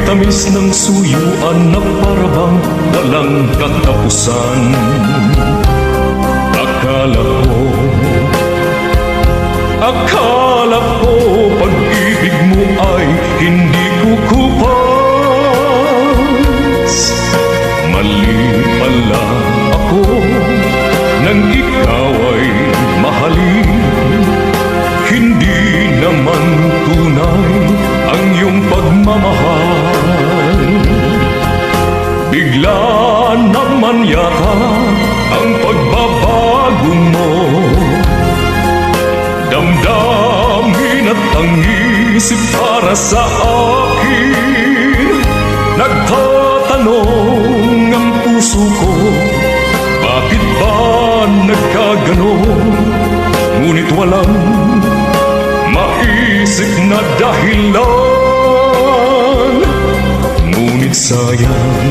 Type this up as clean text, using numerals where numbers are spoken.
tamis ng suyuan na parabang walang katapusan. Akala ko pag-ibig mo ay hindi kukupas. Mali pala ako nang ikaw ay mahalin. Hindi naman tunay ang iyong pagmamahal. Bigla naman yata ang pagbabago mo. Damdamin at ang isip para sa akin. Nagtatanong ang puso ko, bakit ba nagkaganon? Ngunit walang maisip na dahilan. Ngunit sayang